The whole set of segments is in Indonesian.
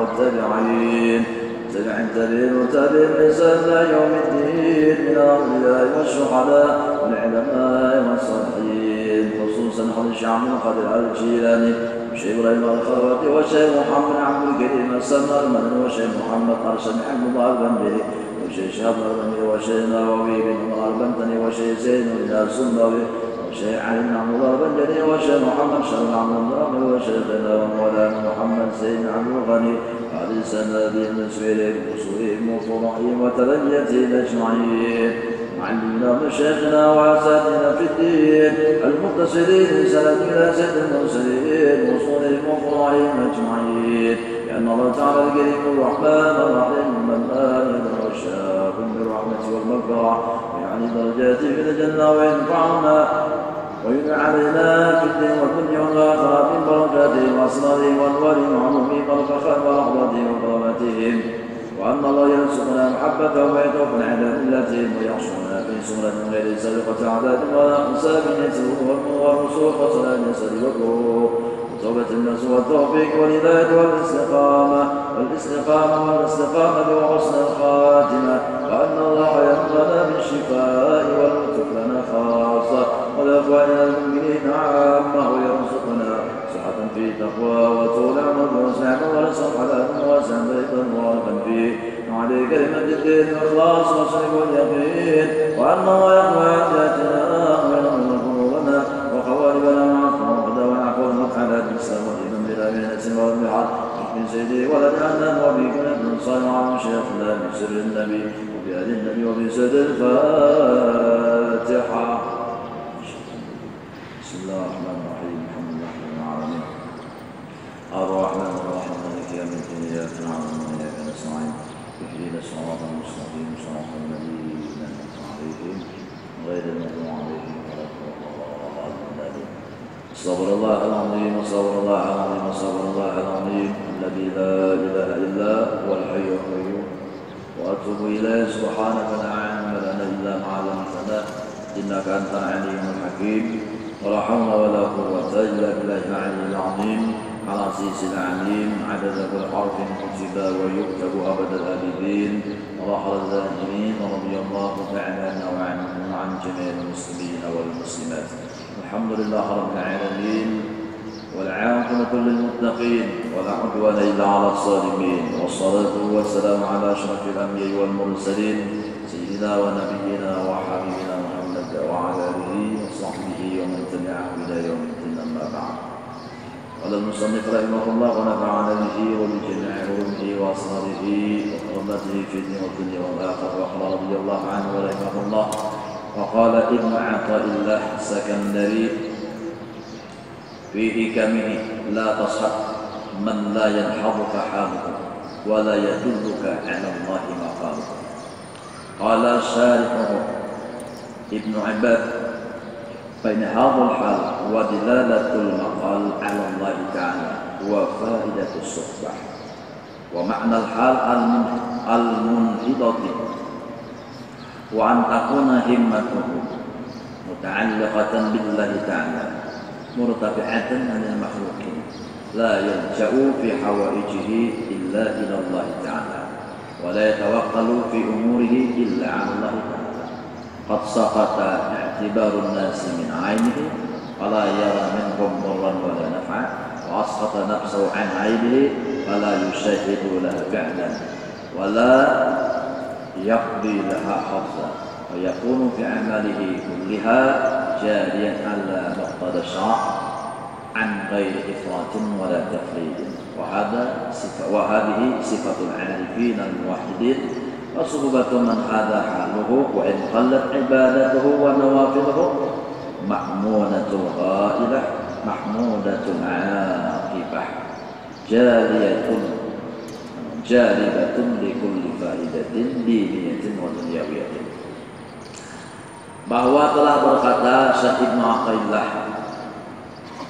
والتابعين تبع التابعين وتابعين بإحسان إلى يوم الدين من الأولياء والشهداء والعلماء والصالحين الصمد الشيخ عبد القادر الجيلاني والشيخ إبراهيم الخلواتي والشيخ محمد عبد الكريم السمر المدني والشيخ محمد أرشد حمد الله البندري والشيخ شهاب البندري والشيخ النووي بن عمر البندري والشيخ زين بن السنبوي والشيخ علي بن عبد الله البندري والشيخ محمد شرف عبد الرحمن والشيخنا ومولانا محمد سيد عبد الغني هذه السند المسيرين وصولهم وفرحهم وترجيتهم أجمعين معلمنا ومشايخنا وأساتذتنا في الدين المتصلين سند إلى سيد المرسلين وصولهم وفرحهم أجمعين لأن الله تعالى الكريم الرحمن الرحيم المنان يتغشاكم بالرحمة والمغفرة يعني درجات في الجنة وينفعنا ويدعى علينا في الدين والدنيا والآخرة من بركاتهم وأسرارهم وأنوارهم وعلومهم والفخر ورحمتهم وكرامتهم وأن الله يرزقنا محبتهم ويتوفنا على ملتهم ويحشرنا في سورة غير سابقة عذاب ولا حساب يسر ورسوخ وصلاة يسر وكروه وتوبة الناس والتوفيق والهداية والاستقامة وحسن الخاتمة وأن الله يرزقنا بالشفاء واللطف لنا خاصة ولأخواننا المؤمنين عامة ويرزقنا صحة في تقوى وطول عمر وسعة ورزق حلال واسعا بيتا مباركا فيه وعليه كلمة الدين والإخلاص والصدق واليقين وأن الله يقوى حاجاتنا ويغفر ذنوبنا وقواربنا مع الفرقد والعفو والمدحلات بالسلام والإيمان بلا مهنة والبحر من سيدي ولد عدنان وبكل ابن صالح عن شيخنا بسر النبي وبآل النبي وبسد الفاتحة. بسم الله الرحمن الرحيم الحمد لله رب العالمين الرحمن الرحيم مالك يوم الدين إياك نعبد وإياك نستعين اهدنا الصراط المستقيم صراط الذين أنعمت عليهم غير المغضوب عليهم ولا الضالين. صبر الله العظيم وصبر الله العظيم وصبر الله العظيم الذي لا إله إلا هو الحي القيوم وأتوب إليه سبحانك لا علم لنا إلا ما علمتنا إنك أنت العليم الحكيم ولا حول ولا قوة إلا بالله العلي العظيم العزيز العليم عدد كل حرف كتب ويكتب أبد الآبدين ورحل الذاكرين ورضي الله تعالى عنا وعنهم وعن جميع المسلمين والمسلمات. الحمد لله رب العالمين والعاقبة للمتقين ولا عدوان إلا على الظالمين والصلاة والسلام على أشرف الأنبياء والمرسلين سيدنا ونبينا وحبيبنا محمد وعلى آله وصحبه ومن تبعه إلى يوم الدين أما بعد. قال المصنف رحمه الله ونفعنا به وبجميع علومه وأسراره وحرمته في الدين والدنيا والآخرة وقال رضي الله عنه ورحمه الله وقال ابن عطاء الله السكندري في حكمه لا تصحب من لا ينحضك حاله ولا يدلك على الله مقامه. قال شارحه ابن عباد بين هذا الحال ودلالة المقال على الله تعالى وفائدة الصحبة ومعنى الحال المنهضة وأن تكون همته متعلقة بالله تعالى مرتفعة عن المخلوقين لا يلجأ في حوائجه إلا إلى الله تعالى ولا يتوكل في أموره إلا على الله تعالى. قد سقط اعتبار الناس من عينه فلا يرى منهم ضرا ولا نفعا وأسقط نفسه عن عينه فلا يشاهد لها فعلا ولا يقضي لها حظا ويكون في أعماله كلها جاريا على مقتضى الشرع عن غير إفراط ولا تفريط وهذه صفة العارفين الموحدين وصعوبة من هذا حاله وإن قلت عبادته ونوافله مأمونة غائلة محمودة عاقبة جالبة لكل فائدة دينية ودنيوية. Bahwa telah berkata Syekh Ibnu Athaillah,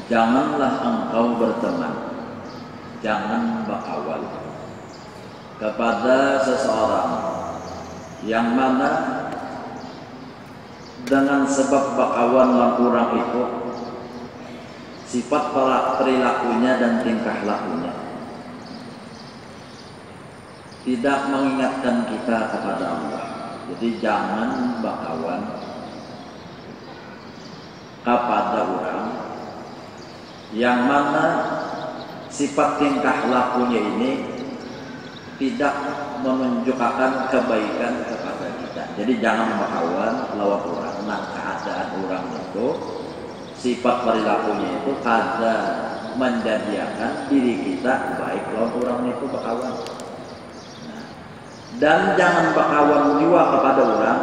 janganlah engkau berteman, jangan berkawan kepada seseorang yang mana dengan sebab berkawan orang itu sifat perilakunya dan tingkah lakunya tidak mengingatkan kita kepada Allah. Jadi jangan berkawan kepada orang yang mana sifat tingkah lakunya ini tidak menunjukkan kebaikan kepada kita. Jadi jangan berkawan lawan orang. Nah, keadaan orang itu sifat perilakunya itu kada menjadikan diri kita baik lawan orang itu berkawan. Nah, dan jangan berkawan juga kepada orang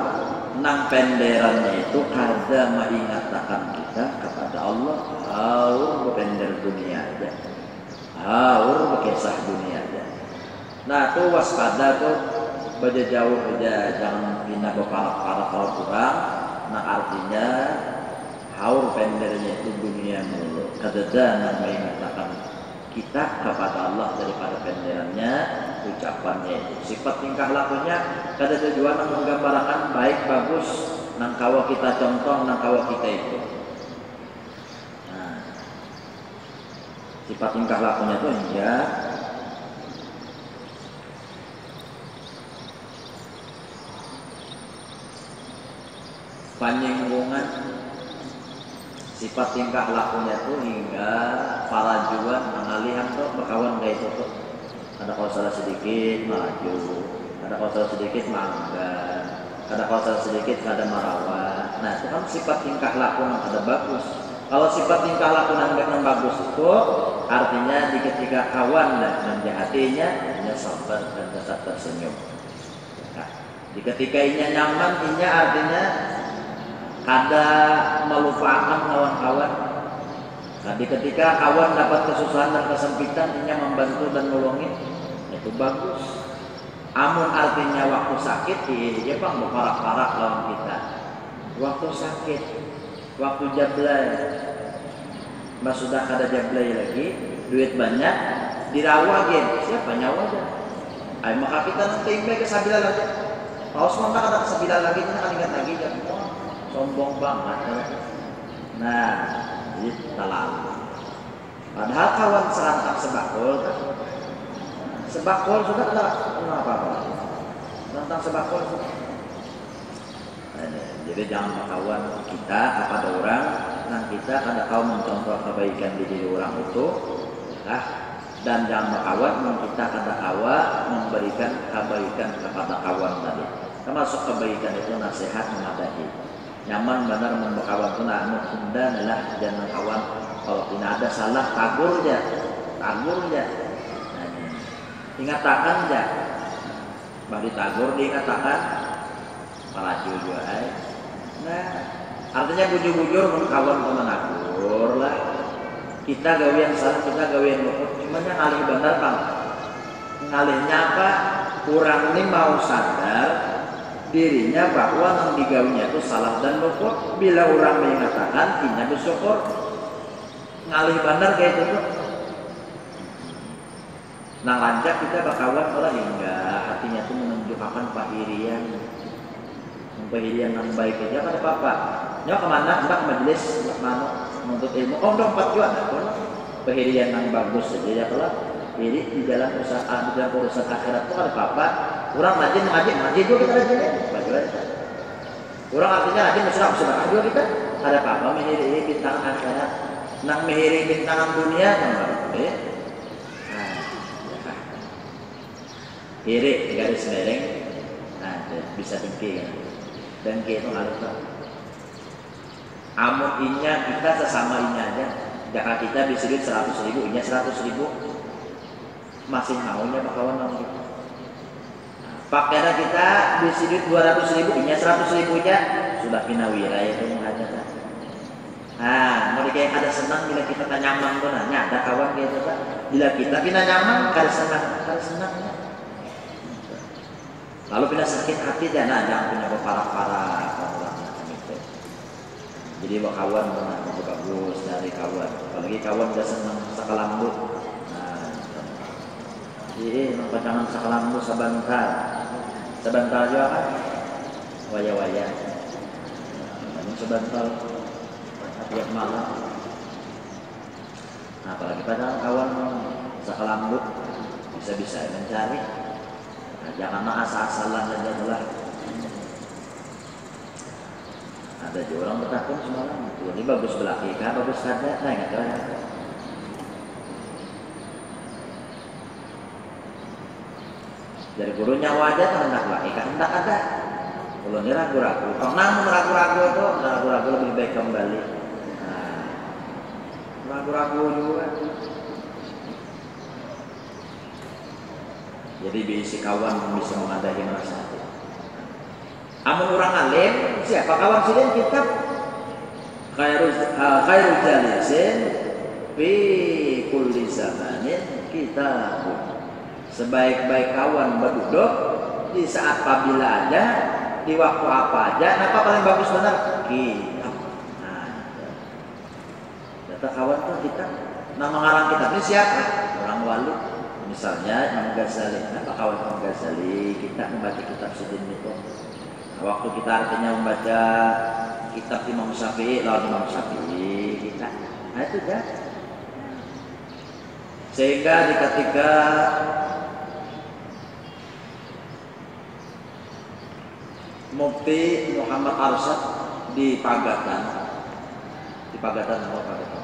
nang penderannya itu kada mengingatkan kita kepada Allah. Haur berpender dunia aja, haur berkisah dunia aja. Nah tuh waspada tuh baca jauh aja, jangan pindah berparak-parak kalau kurang. Nah artinya haur pendernya itu dunia mulu. Kada nang mengingatkan kita kepada Allah daripada penderannya ucapannya itu. Sifat tingkah lakunya kada tujuan menggambarkan baik bagus nang kawa kita contoh nang kawa kita itu. Nah, sifat tingkah lakunya itu ya penyinggungan. Sifat tingkah lakunya itu hingga para juan mengalihan tuh berkawan kayak itu tuh. Ada kalau salah sedikit maju, ada kalau salah sedikit mangga, ada kalau salah sedikit ada marawat. Nah itu kan sifat tingkah laku yang ada bagus. Kalau sifat tingkah laku yang bagus itu artinya di ketika kawan dan menjahatinya hanya sabar dan tetap tersenyum. Nah, di ketika inya nyaman, inya artinya kada melupakan kawan-kawan. Nah, di ketika kawan dapat kesusahan dan kesempitan, inya membantu dan nolongin, itu bagus. Amun artinya waktu sakit, dia bang berparak-parak lawan kita. Waktu sakit, waktu jablay, mas sudah kada jablay lagi, duit banyak, dirawat game, siapa nyawa aja. Ay maka kita nanti ke sabila lagi. Paus maka ada sabila lagi, kita akan ingat lagi jam. Sombong banget. Nah, jadi terlalu. Padahal kawan serantang sebakul kan? Sebakul sudah tak apa-apa. Serantang sebakul sudah. Jadi jangan berkawan kita kepada orang, dan kita kada kau mencontoh kebaikan di diri orang itu, dan jangan berkawan kita kada kawa memberikan kebaikan kepada kawan tadi. Termasuk kebaikan itu nasihat memadahi. Nyaman benar membekawan itu nak mukunda adalah jangan kawan kalau tidak ada salah tagur ya, ingatakan ya, bagi tagur diingatakan para juga. Nah artinya bujur-bujur mengkawan teman akur lah. Kita gawian salah, kita gawian luput, cuma yang alih benar kan, ngalihnya apa? Kurang ini mau sadar dirinya bahwa yang digawinya itu salah dan luput. Bila orang mengatakan tidak bersyukur, ngalih bandar kayak itu tuh. Nah lanjak kita berkawan kalau hingga hatinya itu menunjukkan pahirian yang baik aja pada papa. Nyo kemana? Hendak majelis mana menuntut ilmu. Oh dong 4 juan. Pahirian yang bagus saja ya kalau ini di dalam usaha, di dalam urusan akhirat itu ada papa. Orang rajin ngaji juga kita rajin ya. Orang artinya rajin berserah juga kita. Ada apa? Mehiri bintang akhirat, nang mehiri bintangan dunia kan baru. Kiri garis mereng, nah bisa dengki kan? Dengki itu harus tahu. Amun inya kita sesama inya aja. Jika kita bisa duit 100.000, inya 100.000, masih maunya bakawan sama kita. Pakaian kita bisi duit 200.000, inya 100.000 aja sudah pinawira itu menghajat. Nah, mereka yang ada senang bila kita tak nyaman tuh nanya ada kawan gitu kan. Bila kita pina nyaman, kada senang ya. Lalu pina sakit hati jangan punya berparah-parah orang itu. Jadi kawan benar bagus dari kawan. Apalagi kawan udah senang sakalambut. Nah, jadi pacangan sakalambut sebentar juga kan waya-waya sebentar tiap malam. Nah, apalagi pada kawan sakalambut bisa-bisa mencari. Nah, jangan asal-asalan aja lah. Ada juga orang bertakun semalam. Ini bagus belakang, bagus kada. Nah, ingat kan? Dari gurunya wajah hendak lagi kan hendak ada. Kalau ini ragu-ragu, kalau namun ragu-ragu itu ragu-ragu lebih baik kembali. Nah, ragu-ragu juga. Jadi bisi kawan bisa mengadai nasihat. Amun orang alim, siapa kawan silin kitab khairul jalisin fi kulli zamanin kitabun. Sebaik-baik kawan berduduk di saat apabila aja, di waktu apa aja, apa paling bagus benar? Kitab. Nah, data kawan tuh kita. Nama ngarang kitab ini siapa? Orang wali. Misalnya Imam Ghazali. Apa kawan Imam Ghazali? Kita membaca kitab Sidin itu. Nah, waktu kita artinya membaca kitab Imam Syafi'i, lawan Imam Syafi'i kita. Nah itu ya. Sehingga di ketika Mufti Muhammad Arsyad di Pagatan apa Pagatan?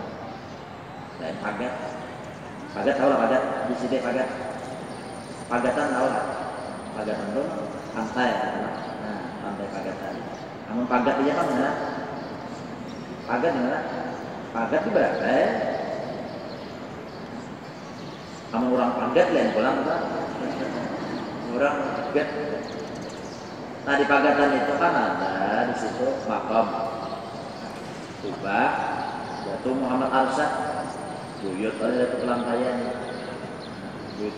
Dan Pagat tahu lah Pagat di sini Pagatan tahu lah Pagatan itu pantai, nah pantai Pagatan. Namun Pagat dia kan mana? Pagat di mana? Pagat di berapa? Kamu orang Pagat lain pulang kan? Orang Pagat. Nah di Pagatan itu kan ada di situ makam Kubah Datuk Muhammad Arsyad buyut oleh Datuk Kelantaian buyut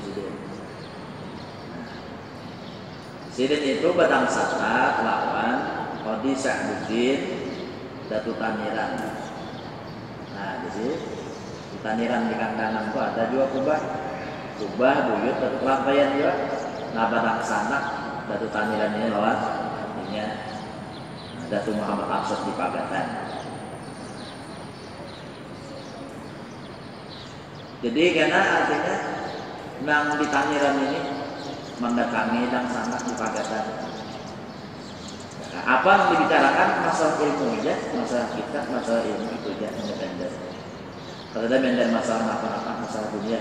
Sidin itu badang sana lawan Qadi Sa'buddin Datuk Taniran. Nah jadi di Taniran di Kandangan itu ada juga Kubah buyut Datuk Kelantaian juga. Nah badang sana Datuk Taniran ini lawan artinya Datuk Muhammad Arsyad di Pagatan. Jadi karena artinya yang di Taniran ini mendatangi dan sangat di Pagatan. Nah, apa yang dibicarakan masalah ilmu aja, masalah kita, masalah ilmu itu aja independen. Kalau ada benda masalah apa-apa, masalah dunia.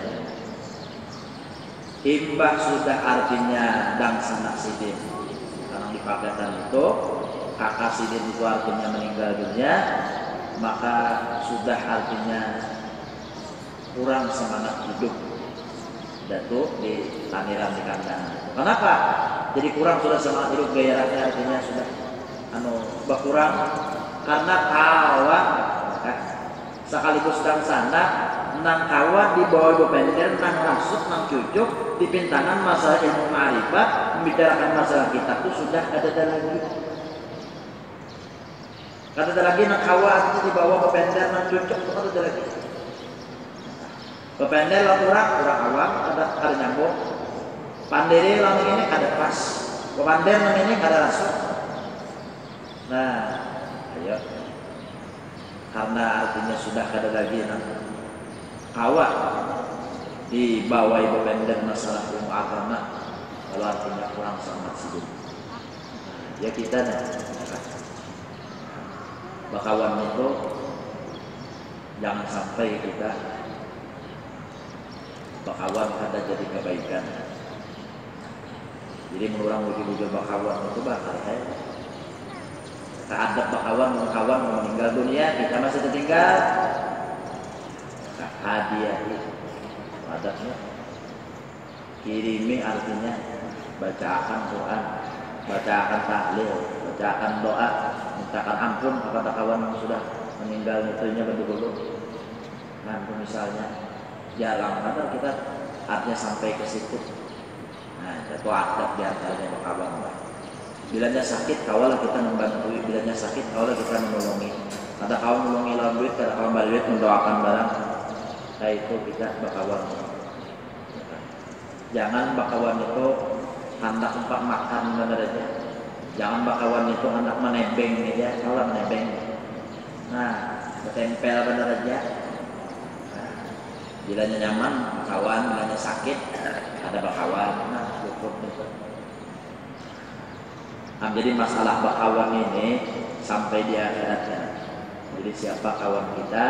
Imbah sudah artinya dan sanak Sidin. Karena di Pagatan itu kakak Sidin itu artinya meninggal dunia, maka sudah artinya kurang semangat hidup. Datuk di Taniran di Kandangan. Kenapa? Jadi kurang sudah semangat hidup gairahnya artinya sudah berkurang karena kawan sekaligus dan sana nang kawan di bawah bepender nang rasuk nang cucuk di pintangan masalah ilmu ma'rifat membicarakan masalah kitab itu sudah ada lagi. Ada lagi nang kawan itu di bawah bepender nang cucuk itu ada lagi. Bepender lah kurang awam ada nyambung. Pandiri lah ini ada pas. Bepender ini ada rasuk. Nah, ayo. Karena artinya sudah ada lagi nang awak di bawah ibu pendek masalah ilmu agama kalau artinya kurang sangat hidup. Ya kita bakawan itu jangan sampai kita bakawan ada jadi kebaikan. Jadi menurang wujud-wujud bakawan itu bakal keadab bakawan mau meninggal dunia kita masih tertinggal. Hadiah adabnya kirimi artinya bacakan Quran, bacakan tahlil, bacakan doa, mintakan ampun kepada kawan yang sudah meninggal itunya betul-betul. Nah itu misalnya jarang kadang kita artinya sampai ke situ. Nah itu adab diantaranya kawan. Bilanya sakit kawalah kita membantu, bilanya sakit kawalah kita menolongi. Ada kawan menolongi lawan duit, ada kawan balik mendoakan barang. Nah itu kita bakawan. Jangan bakawan itu hendak tempat makan benar aja. Jangan bakawan itu hendak menebeng aja, kalau menebeng. Nah, ketempel benar aja. Nah, bilanya nyaman bakawan, bilanya sakit ada bakawan. Nah, cukup itu. Nah, jadi masalah bakawan ini sampai di akhiratnya. Jadi siapa kawan kita?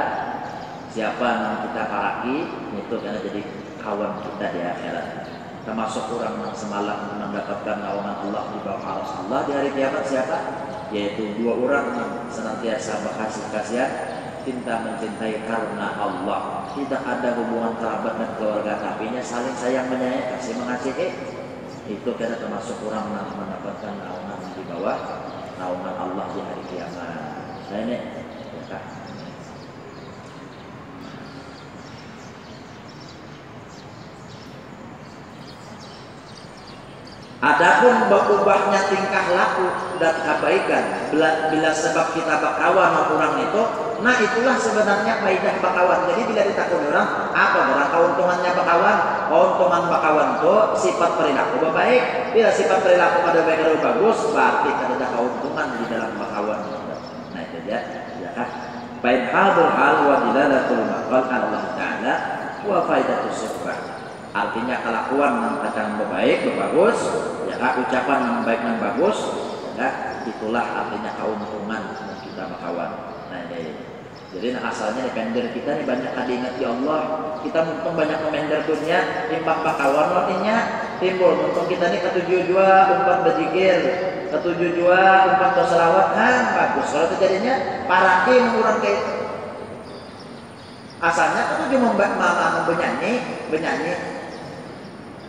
Siapa yang kita paraki itu karena jadi kawan kita di akhirat. termasuk orang yang semalam mendapatkan naungan Allah di bawah arsy Allah di hari kiamat siapa? Yaitu dua orang yang senantiasa berkasih kasihan, cinta mencintai karena Allah. Tidak ada hubungan kerabat dan keluarga, tapi saling sayang menyayangi, kasih mengasihi. Itu kena termasuk orang yang mendapatkan naungan di bawah naungan Allah di hari kiamat. Nah ini, ya. Adapun berubahnya tingkah laku dan kebaikan bila sebab kita berkawan sama orang itu, nah itulah sebenarnya faidah berkawan. Jadi bila ditakut orang, apa berarti keuntungannya berkawan? Keuntungan berkawan itu sifat perilaku baik. Bila sifat perilaku pada baik dan bagus, berarti ada keuntungan di dalam berkawan. Nah itu dia, ya kan? Baik hadul hal wa dilalatul maqal Allah Ta'ala wa faidatus sifat. Artinya kelakuan yang akan baik, bagus, ya ucapan yang baik dan bagus, ya itulah artinya keuntungan kita berkawan. Nah, jadi asalnya depender kita nih banyak diingat ya Allah, kita mumpung banyak memender dunia, timbang berkawan artinya timbul mumpung kita nih ketujuh jua umpat berzikir, ketujuh jua umpat berselawat, bagus. Kalau terjadinya parakin kurang kayak asalnya ketujuh menyanyi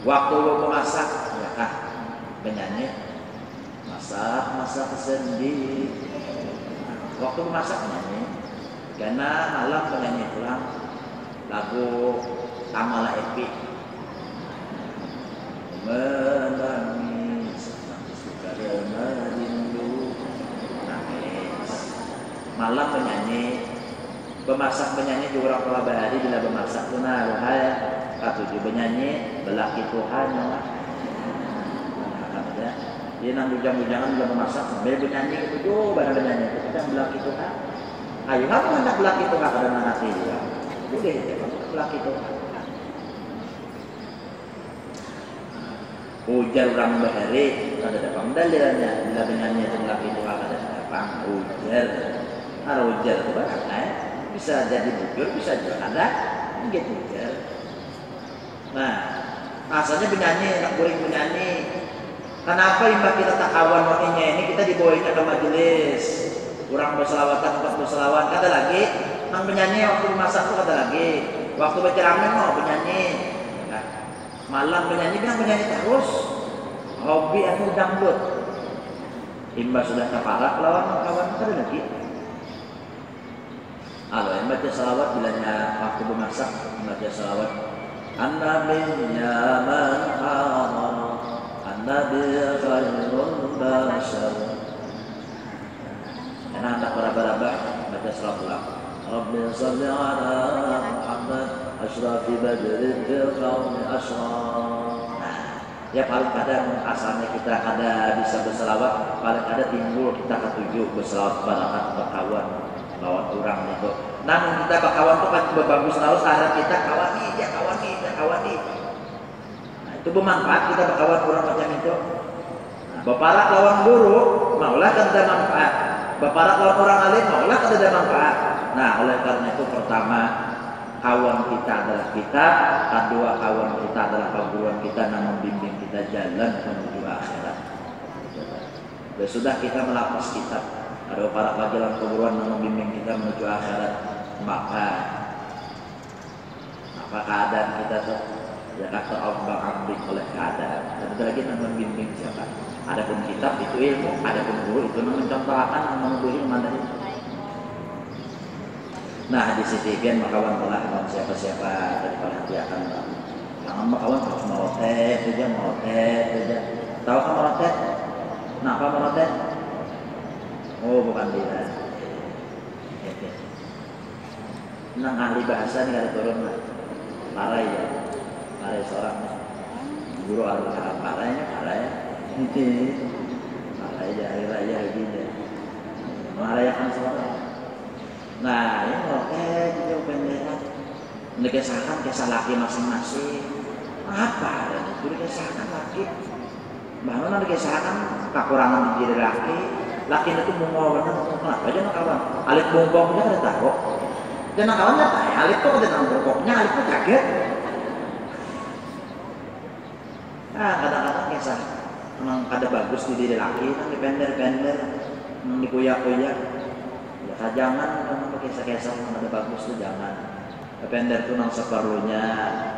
waktu lu memasak, ya kan, menyanyi, masak sendiri. Waktu memasak menyanyi, karena malam penyanyi pulang lagu Tamala Epi, menangis karena rindu, nangis. Malam penyanyi, pemasak menyanyi juga orang pribadi bila memasak tu nah luhaya. Katujuh menyanyi belaki Tuhan ya. Dia nang bujang-bujangan bila memasak sambil menyanyi ketujuh barang menyanyi itu kita belaki Tuhan. Ayo kamu hendak belaki Tuhan pada nanti dia. Boleh dia belaki Tuhan. Ujar orang bahari ada dapat dalilnya bila menyanyi itu belaki Tuhan ada dapat ujar. Ada ujar itu banyak bisa jadi bujur bisa juga ada gitu ujar. Nah, asalnya penyanyi, nak goreng penyanyi. Kenapa imbah kita tak kawan waktunya ini kita dibawainnya ke majelis. Kurang berselawatan, tempat berselawat. Kata lagi, nang penyanyi waktu masak tuh kata lagi. Waktu berceramah mau penyanyi. Nah, malam penyanyi bilang penyanyi terus. Hobi aku dangdut. Imbah sudah kaparak lawan kawan ada lagi. Halo, yang baca selawat bilanya waktu bermasak baca selawat. An-Nabi ya man hara An-Nabi khairul bashar. Karena anda beraba-raba baca selawat ulang. Rabbi salli ala Muhammad Ashrafi badri fil qawmi ashraf. Ya paling kadang asalnya kita ada bisa berselawat, paling ada timbul kita ketujuh berselawat barakat berkawan lawan orang itu. Namun kita berkawan itu kan bagus terus ada kita kawani, dia kawani. Nah, itu bermanfaat kita berkawan orang macam itu. Nah, beparak lawan guru, maulah kan ada manfaat. Beparak lawan orang alim, maulah kan ada manfaat. Nah, oleh karena itu pertama kawan kita adalah kita, kedua kawan kita adalah perguruan kita yang membimbing kita jalan menuju akhirat. Dan sudah kita melapas kitab, ada para pelajaran perguruan yang membimbing kita menuju akhirat, maka keadaan kita tuh ya kata Allah ambing oleh keadaan. Dan lagi yang membimbing siapa? Adapun kitab itu ilmu, adapun guru itu mencontohkan menuduhi mandiri. Nah di sini kan makawan telah dengan siapa-siapa dari perhatian. Jangan makawan harus merotet saja. Tahu kan merotet? Nah apa merotet? Oh bukan dia. Nang ahli bahasa nih ada turun lah. Parai seorang guru al-Quran parai. Parai hari raya gini. Merayakan seorang. Nah ini itu pendekat. Ini kisah laki masing-masing. Apa? Itu kisahkan laki. Bahkan ada kisahkan kekurangan diri laki. Laki itu mau kenapa aja nak kawan. Alit bongkongnya ada tahu. Dan kawannya tanya, Alif kok ada dalam pokoknya, Alif kok kaget. Kadang-kadang kisah memang kada bagus di diri laki, nang dipender-pender, nang dikuyak-kuyak. Ya jangan memang kisah-kisah yang ada bagus tuh jangan. Pender itu nang seperlunya,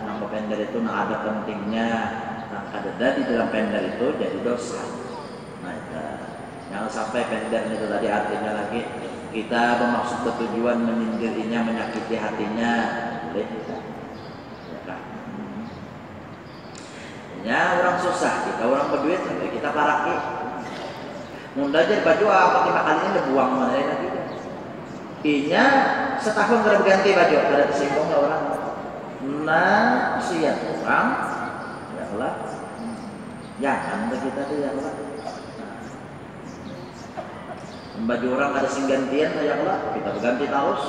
nang pender itu nang ada pentingnya, nang kada di dalam pender itu jadi dosa. Nah, jangan sampai pender itu tadi artinya lagi kita bermaksud bertujuan menyindirnya, menyakiti hatinya, boleh tidak? Ya kan? Ya orang susah, kita orang berduit, kita paraki. Munda aja baju apa 5 kalinya udah buang mana lagi. Inya setahun kada berganti baju, kada tersinggung lah orang. Nah, siap orang, ya Allah. Jangan kita tuh ya Allah. Baju orang kada sing gantian ya Allah, kita berganti terus.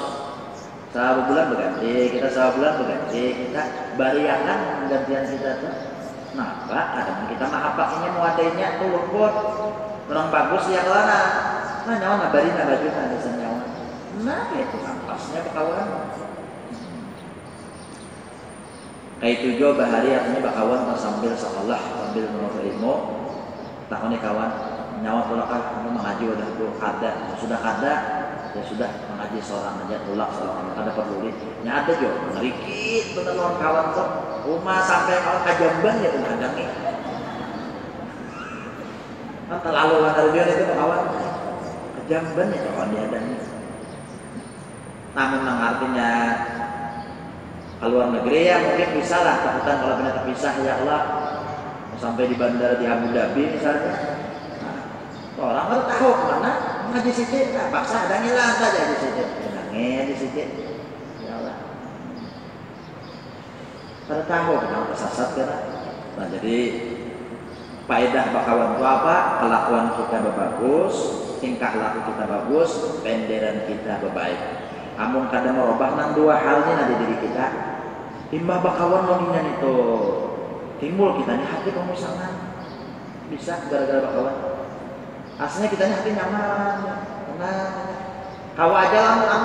Sebulan berganti, kita sebulan berganti, kita bariakan gantian kita tuh. Nah, kadang kita mah pakainya mau adanya tuh luput. Orang bagus ya kelana. Nah, nyawa bari na baju ada senyawa. Nah, itu kampasnya bakawan. Kayak tujuh bahari artinya bakawan sambil sekolah, sambil menuntut ilmu. Takoni kawan, nyawa tulakan mengaji udah tuh ada, sudah ada, ya sudah mengaji seorang aja tulak seorang ada peduli. Nya ada jo, ngerikit bener lawan kawan tuh. Rumah sampai kawan kajamban ya tuh ngadangi. Kan terlalu lantar dia itu kawan kajamban ya kawan dia dan. Namun yang artinya keluar negeri ya mungkin bisa lah takutan kalau benar terpisah ya Allah sampai di bandara di Abu Dhabi misalnya. Nah, orang harus tahu kemana ngaji situ, nah, paksa ada ngilang saja di situ, nangis di situ. Ya Allah. Pada tahu kenapa tersasat kan? Nah jadi faedah bakawan itu apa? Kelakuan kita bagus, tingkah laku kita bagus, penderan kita baik. Amun kadang merubah nang dua hal ini ada diri kita. Timbah bakawan loningan itu timbul kita nih hati pemusangan. Bisa gara-gara bakawan. Aslinya kita nih hati nyaman, tenang. Kau aja lah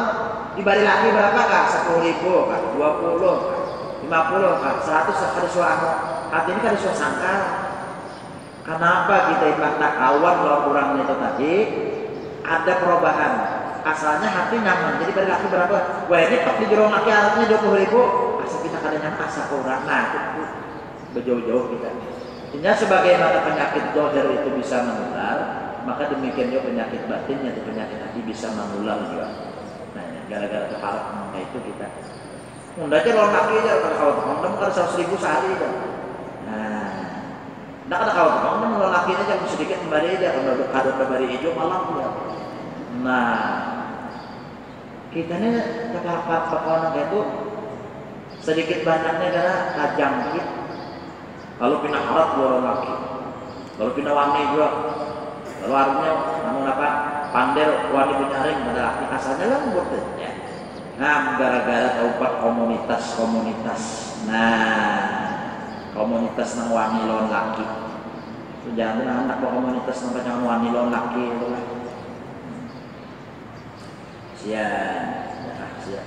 dibari lagi berapa kak? 10.000 kak, 20 kak. 50 kan, 100 kada suara hati ini kada suara sangka. Kenapa kita ibarat kawan kalau kurang itu tadi ada perubahan. Asalnya hati nyaman, jadi beri laki berapa? Wah ini pak di jerong laki alatnya 20.000. Asal kita kada nyaman asal kurang. Nah itu berjauh-jauh kita. Intinya sebagaimana penyakit dohir itu bisa menular, maka demikian juga penyakit batin yaitu penyakit hati bisa menular juga. Nah gara-gara keparat maka itu kita. Munda aja lawan laki aja kalau kawat kamu kan 100.000 sehari aja. Nah, ndak ada kawat kamu lawan laki aja sedikit kembali aja kalau udah kado kembali hijau malam ya. Nah, kita nih terdapat pakawan itu sedikit banyaknya karena tajangkit. Kalau pindah harat dua orang laki, kalau pindah wangi juga. Kalau artinya namun apa pandai wangi punya ring pada laki asalnya lembut ya. Nah, gara-gara tempat komunitas. Nah, komunitas nang wani lawan laki. Jangan anak komunitas nang pacangan wani lawan laki itu lah. Sia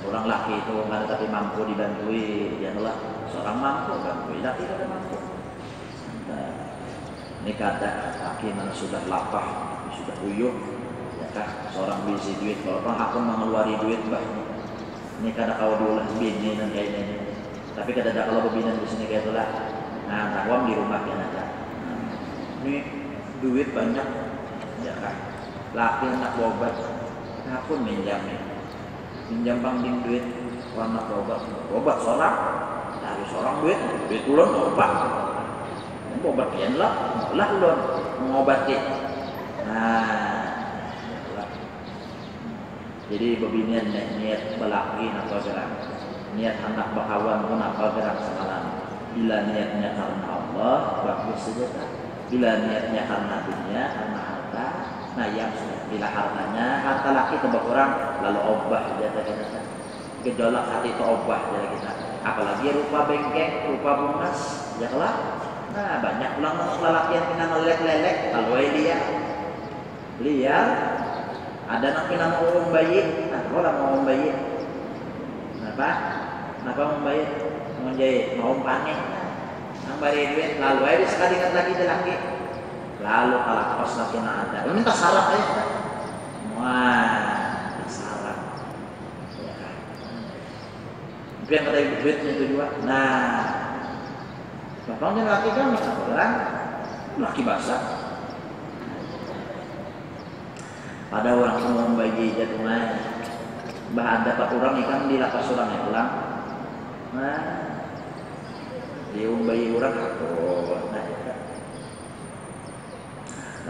orang laki itu nggak tapi mampu dibantui, ya lah seorang mampu bantui laki tidak mampu. Nah, ini kata laki mana sudah lapah, sudah uyuh, ya kah seorang bisi duit, kalau aku mengeluari duit bah. Ini kadang kau dulu bini dan kayak ini. Tapi kadang kalau bebinan di sini kayak itulah. Nah, takwam di rumah ya nanti. Ini duit banyak, ya kan? Laki anak obat, aku minjam pangding duit, anak obat seorang, dari seorang duit ulun obat. Obat kian lah ulun mengobati. Nah. Jadi bebinian niat belaki apa gerak, niat anak bakawan pun apa gerak semalam. Bila niatnya karena Allah bagus saja tak. Bila niatnya karena dunia, karena harta, nah yang bila harta laki tebak orang lalu obah dia kita. Gejolak hati itu obah jadi kita. Apalagi rupa bengkek, rupa bungas, ya kelak. Nah banyak pulang lelaki yang kena ngelelek kalau liar. Ada nak kena mau bayi, nah kalau mau bayi, kenapa mau bayi, mau jahit, mau panen, Ang bari duit lalu aja sekali ingat lagi lagi. Lalu kalau kos lagi nak ada, minta syarat aja. Wah, syarat. Ya kan. Itu yang kata ibu duitnya itu juga. Nah, bapaknya laki kan orang laki basah. Pada orang semua bagi jatuhnya, bahan dapat orang ikan di lapas orang yang pulang. Nah, diumbai orang aku. Nah,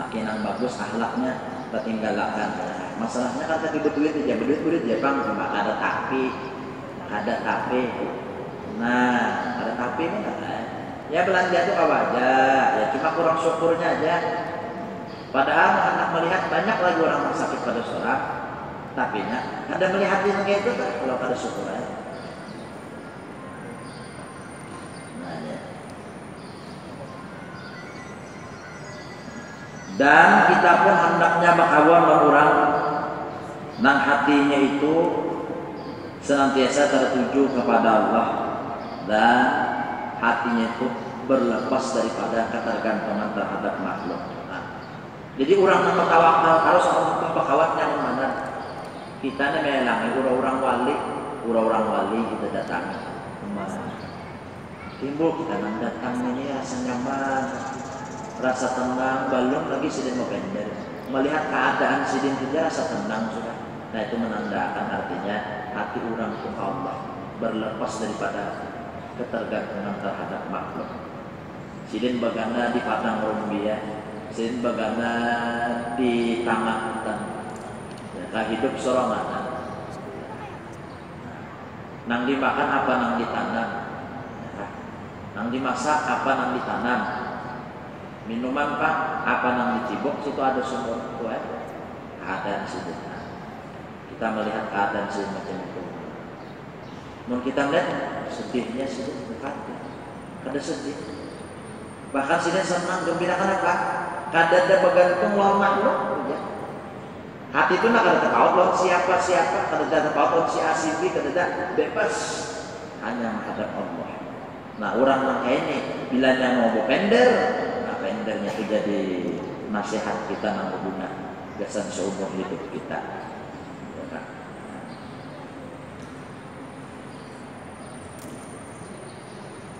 laki yang bagus akhlaknya tertinggalkan. Masalahnya kan tadi berduit aja bang, cuma ada tapi. Nah, ada tapi kan? Ya belanja itu apa aja, ya cuma kurang syukurnya aja. Padahal anak melihat banyak lagi orang sakit pada seorang, tapi ada melihat ini kayak itu kan kalau pada syukur aja. Nah, ya. Dan kita pun hendaknya makawan orang nang hatinya itu senantiasa tertuju kepada Allah dan hatinya itu berlepas daripada ketergantungan terhadap makhluk. Nah, jadi orang yang bertawakal harus orang pekawatnya mana kita nih melangi orang-orang wali kita datangi kemana timbul kita datang ini rasa nyaman, rasa tenang, belum lagi sidin mau pendek melihat keadaan sidin saja rasa tenang sudah. Nah itu menandakan artinya hati orang ke Allah berlepas daripada ketergantungan terhadap makhluk. Sidin bagana di padang rumbia, sidin bagana di taman hutan, ya, hidup sorangan. Nang dimakan apa nang ditanam, ya, nang dimasak apa nang ditanam, minuman pak apa nang dicibok, situ ada sumber itu keadaan sidin. Kita melihat keadaan sidin macam itu. Mun kita lihat sedihnya sidin bukan, kada sedih. Bahkan sidin senang gembira kenapa? Kada ada bergantung lawan makhluk. Ya. Hati itu nak kada terpaut lawan siapa, kada ada terpaut lawan si asibi, kada ada bebas hanya menghadap Allah. Nah orang yang kayak ini bila mau berpender, nah pendernya itu jadi nasihat kita nang berguna gasan seumur hidup kita.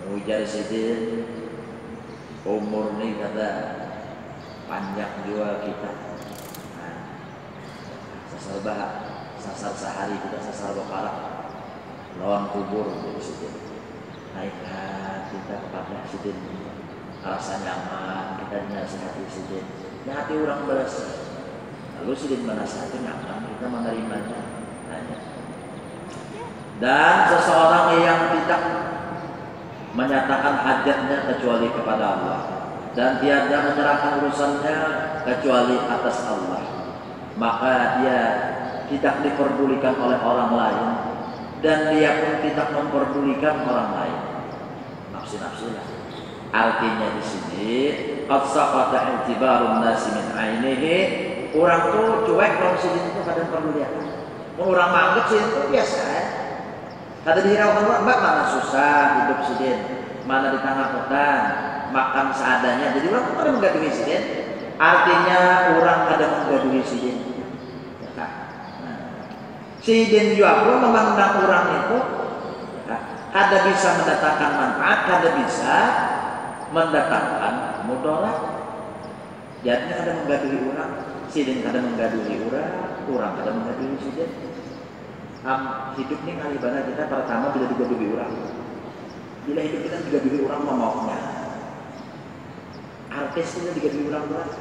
Ujar sidin umur ni kata panjang juga kita. Nah, sasar sehari kita sasar berparak lawan kubur jadi sidin. Naik kita kepada sidin rasa nyaman kita dinasihati sidin. Ya hati orang beres. Lalu sidin menasihati nyaman kita menerimanya. Dan seseorang yang tidak menyatakan hajatnya kecuali kepada Allah dan tiada menyerahkan urusannya kecuali atas Allah, maka dia tidak diperdulikan oleh orang lain dan dia pun tidak memperdulikan orang lain. Nafsi-nafsilah. Artinya di sini qad saqata i'tibarun nasi min ainihi, orang tuh cuek kalau sidin itu kadang peduli. Orang manggap sidin itu biasa ya. Kata dihiraukan orang, mbak mana susah hidup sidin, mana di tengah hutan, makan seadanya. Jadi orang pada menggaduhi sidin. Artinya orang ada menggaduhi sidin. Ya kan? Nah, sidin juga pun memandang orang itu, ya kan? Ada bisa mendatangkan manfaat, ada bisa mendatangkan mudarat. Jadi ada menggaduhi orang, sidin ada menggaduhi orang ada menggaduhi sidin. Hidup ini kali mana kita pertama bila digaduhi orang. Bila hidup kita digaduhi orang maunya. Artis kita digaduhi orang berat.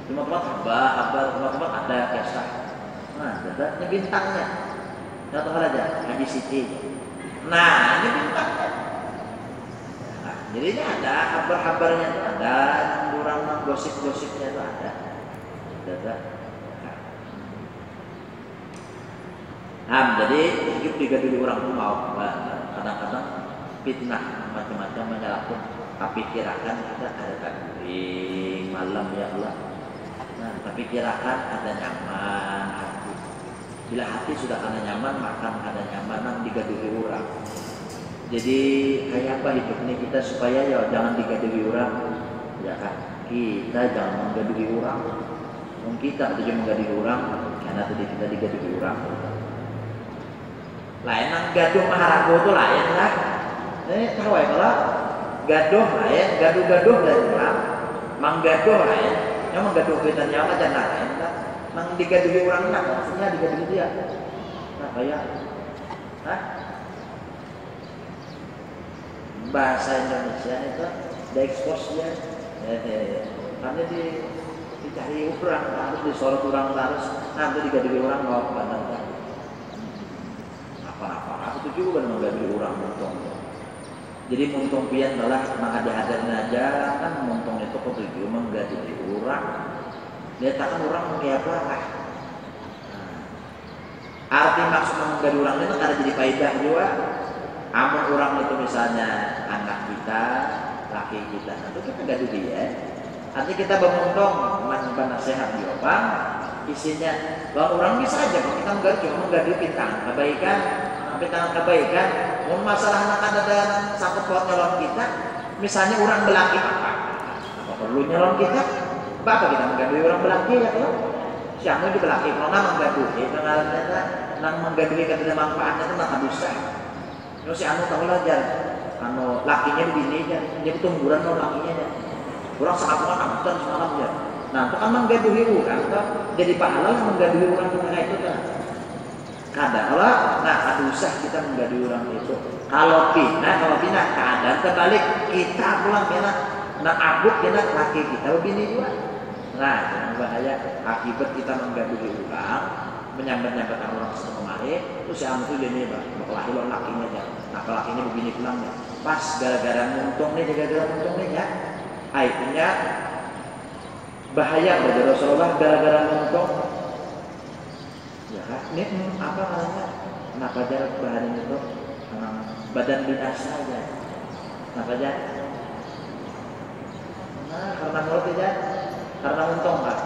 Tempat-tempat tempat-tempat ada pesta. Nah, ada bintangnya. Contoh aja Haji Siti. Nah, ini bintangnya. Nah, jadi ini ada kabar-kabarnya itu ada, orang gosip-gosipnya itu ada. Ada. Jadi hidup digaduhi orang itu mau kadang-kadang fitnah macam-macam menyalahkan, tapi kirakan kita ada takbir malam ya Allah. Nah, tapi kirakan ada nyaman hati. Bila hati sudah ada nyaman, makan ada nyaman, digaduhi orang. Jadi kayak apa hidup ini kita supaya ya jangan digaduhi orang, ya kan? Kita jangan menggaduhi orang. Mungkin kita tujuan menggaduhi orang, karena tadi kita digaduhi orang. Lain nang gaduh maharago itu lain lah. Tahu ya kalau gaduh lain, gaduh-gaduh lain orang, manggaduh lain. Yang menggaduh kita nyawa jangan lain lah. Nang digaduhi orang lah, maksudnya digaduhi dia. Nah kayak, bahasa Indonesia itu diekspos ya, karena dicari orang harus disorot orang harus nanti digaduhi orang mau pandang apa-apa aku tuh juga menggaduhi orang muntung. Jadi muntung pian adalah mengada-adain aja kan muntung itu ketujuh menggaduhi orang. Dia takkan orang kayak apa? Arti maksud menggaduhi orang itu karena jadi faedah juga. Amun orang itu misalnya anak kita, laki kita, itu kita gaduh dia. Nanti kita beruntung menambah nasihat di opang, isinya. Kalau orang bisa aja, kalau kita menggaduh cuma menggaduh bintang kebaikan, bintang kebaikan. Mau masalah anak ada sangkut paut nyolong kita, misalnya orang belaki apa perlu nyolong kita? Bapak kita menggaduh orang belaki ya kalau siapa itu belaki, kalau nama menggaduh, nang menggaduh kita manfaatnya itu nggak bisa. Terus si anu tahu lah anu lakinya begini aja, dia tumburan no lakinya aja. Orang sekapungan amutan semalam aja. Nah itu kan menggaduhi orang, kan? Jadi pahala yang menggaduhi orang kayak itu kan. Kadang nah ada usah kita menggaduhi orang itu. Kalau pindah keadaan terbalik kita pulang pindah, nah abut pindah laki kita begini juga. Nah jangan bahaya akibat kita menggaduhi orang. Menyambat-nyambat orang kemarin, terus si amu tuh jadi berkelahi lo lakinya aja, nah lakinya begini pulangnya, pas gara-gara muntung nih ya, akhirnya bahaya bagi Rasulullah gara-gara muntung, ya kan? Ini apa namanya? Kenapa jarak bahan itu? Badan binasa aja, kenapa aja? Nah karena mulut aja, karena muntung pak.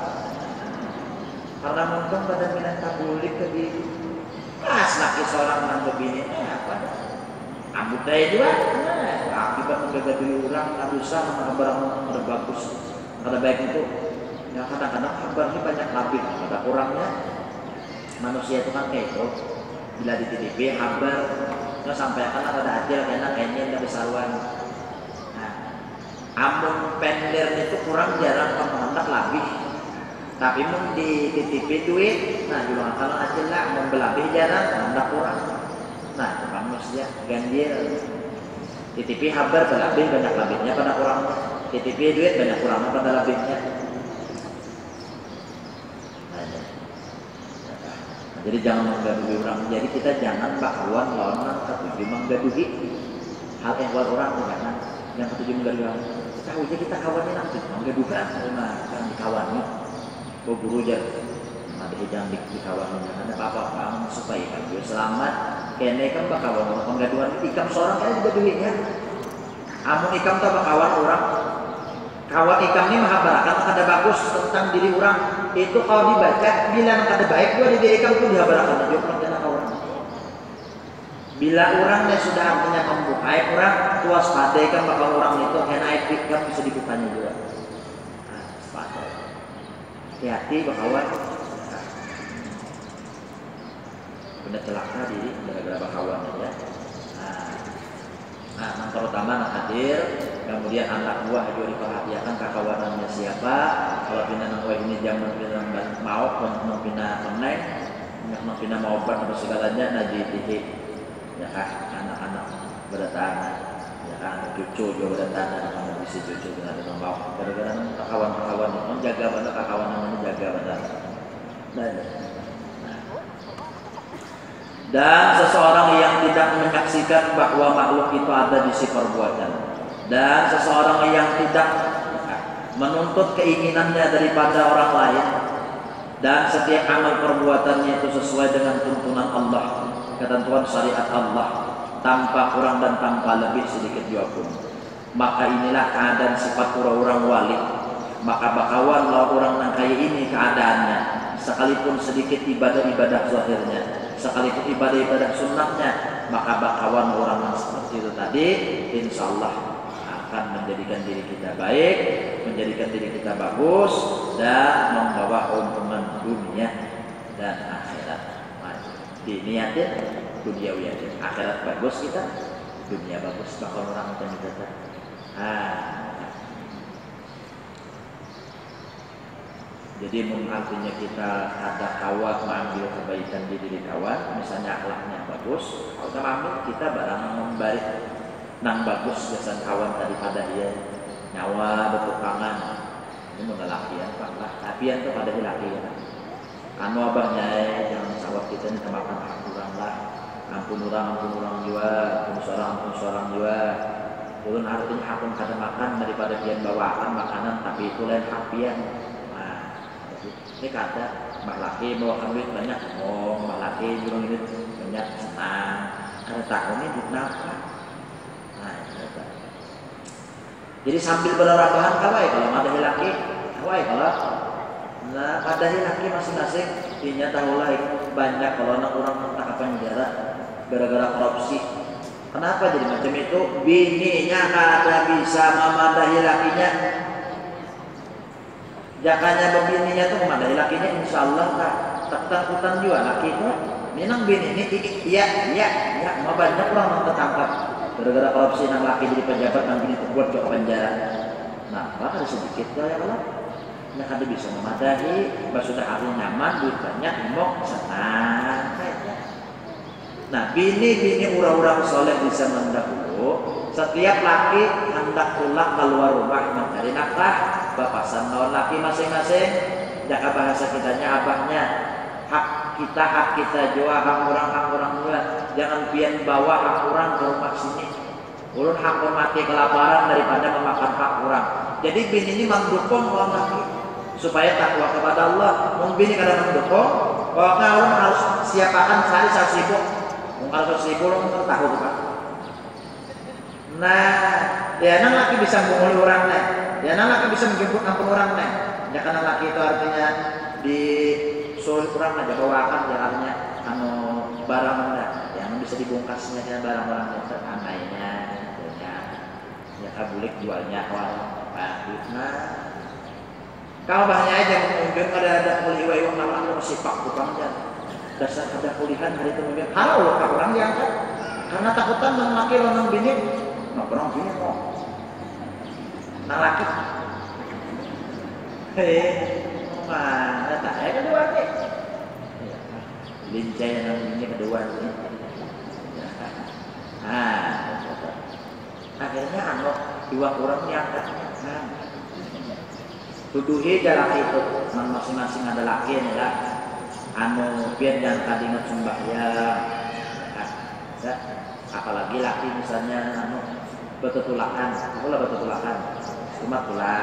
Karena muntung pada minat tabulik ke diri pas laki seorang mantu bini apa ambut daya juga akibat menggaduhi orang tak usah sama barang bagus kada baik itu ya kadang-kadang kabar ini banyak labik pada kurangnya manusia itu kan kayak itu bila di TV kabar nggak sampaikan ada hasil enak kayaknya nggak besaruan nah amun pendek itu kurang jarang penghendak labik. Tapi mun di TV duit, nah juga kalau aja lah membelabih jarang, hendak kurang. Nah, itu manusia ganjil. Di TV habar belabih banyak labihnya pada kurang. Di TV duit banyak kurangnya pada labihnya. Nah, jadi jangan menggaduhi orang. Jadi kita jangan bakawan lawan orang ketujuh menggaduhi hal yang buat orang jangan yang ketujuh menggaduhi orang. Tahu aja kita kawannya nanti menggaduhi orang, jangan dikawani. Guru jar, ada jangan dikawan ada apa-apa supaya dia selamat. Kene kan bakawan penggaduhan ikam seorang kali digaduhinya. Amun ikam tak bakawan orang, kawan ikam ini mahabarakan ada bagus tentang diri orang. Itu kalau dibaca bila ada baik dua di diri ikam itu dihabarakan aja orang kawan. Bila orangnya sudah artinya membuka orang, tuas pada ikam bakal orang itu enak ikam bisa dibukanya juga. Hati-hati bakawan benar celaka diri gara-gara bakawan ya. Nah, terutama anak hadir, kemudian anak buah juga diperhatikan kakawanannya siapa. Kalau pindah nang ini zaman pindah mau pindah meneng, pindah mau obat atau segalanya najitihi ya kan anak-anak berdatangan ya kan cucu juga berdatangan anak bisa cucu dengan mau gara-gara kawan-kawan menjaga pada kawan namanya jaga pada dan seseorang yang tidak menyaksikan bahwa makhluk itu ada di si perbuatan dan seseorang yang tidak menuntut keinginannya daripada orang lain dan setiap amal perbuatannya itu sesuai dengan tuntunan Allah ketentuan syariat Allah tanpa kurang dan tanpa lebih sedikit juga pun. Maka inilah keadaan sifat orang wali. Maka bakawan lawan orang yang kaya ini keadaannya sekalipun sedikit ibadah-ibadah zahirnya sekalipun ibadah-ibadah sunnahnya, maka bakawan orang yang seperti itu tadi insya Allah akan menjadikan diri kita baik, menjadikan diri kita bagus, dan membawa keuntungan dunia dan akhirat. Diniatin duniawi aja, akhirat bagus kita, dunia bagus, bakal orang macam itu. Jadi artinya kita ada kawan mengambil kebaikan di diri kawan, misalnya akhlaknya bagus, kalau ambil kita barang membalik nang bagus jasan kawan daripada dia nyawa bertukangan. Ini menelakian pak lah, tapi yang itu pada laki ya. Anu abahnya jangan sawat kita ini kemakan hak kurang lah. Ampun orang jiwa, ampun seorang jiwa. Ulun artinya hakun kada makan daripada dia bawakan makanan, tapi itu lain hak pian. Ini kata mak laki bawakan duit banyak, mak laki jurang duit banyak, senang. Karena tahu ini duit napa. Jadi sambil berarabahan kawai kalau ada laki, kawai kalau ada laki masing-masing, dinya tahulah banyak kalau anak orang tertangkap penjara gara-gara korupsi. Kenapa jadi macam itu? Bininya kada bisa memadahi lakinya. Jakanya bebininya tuh memadahi lakinya, insya Allah tak juga laki itu. Minang bini ini, iya, mau banyak orang tertangkap gara-gara korupsi nang laki jadi pejabat nang bini terbuat ke penjara. Nah, ada sedikit lah ya kalau nggak ada bisa memadahi, sudah hari nyaman, duit banyak, imok, senang. Nah, bini orang-orang soleh bisa mendahulu. Setiap laki hendak pulang keluar rumah mencari nafkah, bapasan lawan laki masing-masing. Jaka bahasa kitanya abahnya, hak kita juga, hak orang juga. Jangan pian bawa hak orang ke rumah sini. Ulun hak mati kelaparan daripada memakan hak orang. Jadi bini ini mendukung orang laki supaya takwa kepada Allah. Bini kadang mendukung, pokoknya orang harus siapakan sehari 1.000. Kalau 1.000 orang tahu kan. Nah, ya nang laki bisa mengguli orang nih. Ya nang laki bisa menjemput ampun orang nih. Ya karena laki itu artinya di suruh orang aja bawakan jalannya anu barang enggak yang bisa dibungkasnya dengan barang-barang yang teranainya ya kabulik jualnya awal nah kalau bahnya aja mungkin ada kuliah iwang nama masih pak tukang dasar ada kulihan hari itu mungkin halau loh orang diangkat karena takutan laki orang bini nggak pernah bini kok nah laki mana tak ya kedua nih lincah yang namanya kedua nih akhirnya dua orang diangkat tuduhi jarak itu masing-masing ada laki ya biar yang tadi sembahyang apalagi laki misalnya betutulakan cuma tulang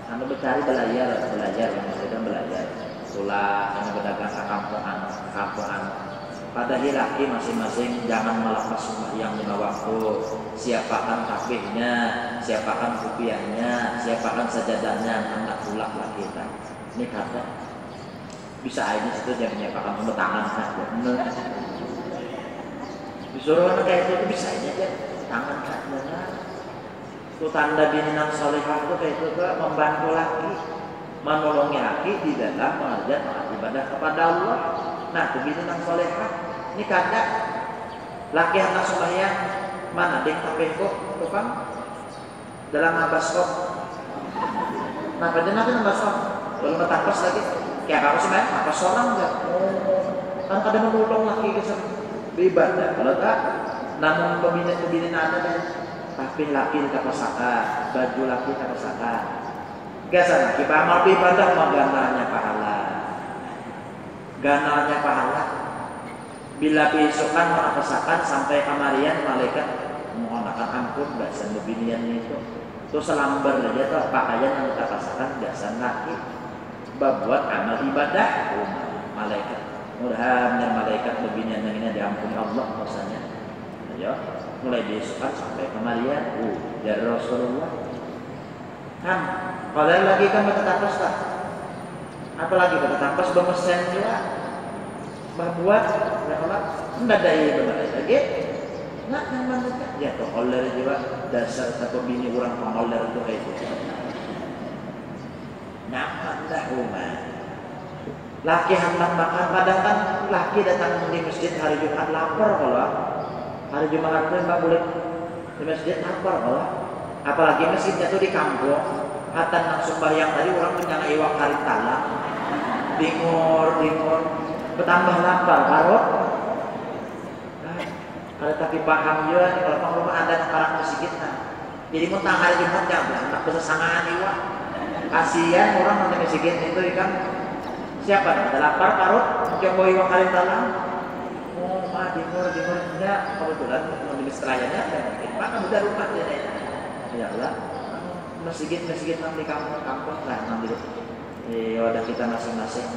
mencari belajar tulang karena berdagang ke kampungan pada laki masing-masing jangan melepas sembahyang 5 waktu, siapakan takbirnya, siapakan rupiahnya, siapakan sajadahnya, anak tulang laki kita ini kata bisa aja situ jangan menyiapkan tangan saja disuruh anak kayak itu bisa aja tangan saja itu tanda bini nang solehah itu kayak itu membantu laki menolongi laki di dalam mengerjakan ibadah kepada Allah. Nah itu bini nang solehah ini kadang laki anak sembahyang mana ding tapi kok tukang dalam abaskop nah pada nanti abaskop belum bertapas lagi kayak apa sih apa seorang enggak kan kadang menolong laki ke beribadah kalau tak namun pembina ada dan tapi laki kita pasakan baju laki kita pasakan gasan kita amal beribadah mau ganalnya pahala bila besokan mau pasakan sampai kamarian malaikat mohonkan ampun gasan binian itu terus selambar aja tuh pakaian yang kita pasakan gasan laki buat amal ibadah malaikat mudah-mudahan malaikat beginian yang ini diampuni Allah maksudnya ya mulai besokan sampai kemarian dari Rasulullah kan kalau lagi kan bertetapas tak apalagi bertetapas bermesen juga buat ya Allah ndak ada benar lagi nak nyaman ya to holler juga dasar satu bini orang pengholler itu kayak itu nyaman dah rumah laki hendak makan kadang kan laki datang di masjid hari Jumat lapar kalau hari Jumat itu nggak boleh di masjid lapar kalau apalagi masjidnya tuh di kampung hatan langsung bayang tadi orang menyang iwak hari talang bingur bertambah lapar karot ada tapi paham juga nih kalau rumah ada sekarang masjid jadi mau hari Jumat jangan tak bersesangaan iwak kasihan orang nanti masjid itu ikan siapa nih? Ada lapar karot coba iwak hari talang oh mah bingur enggak kebetulan menulis terayannya mana udah rumah jadi ya Allah masjid nanti kampung lah nanti di wadah kita masing-masing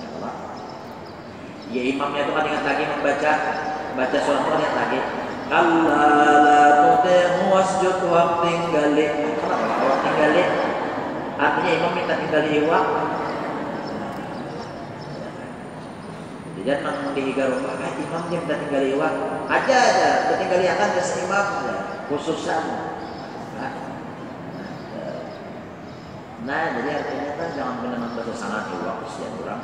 ya Allah ya imamnya itu kan ingat lagi membaca surat itu lihat lagi Allah la tuti'hu wasjud wa tinggali artinya imam minta tinggali iwak jadi jangan dihiga rumah imam dia minta tinggali iwak aja tinggali akan ke imam khususan nah jadi artinya kan jangan benar-benar bersesangat iwak kesian orang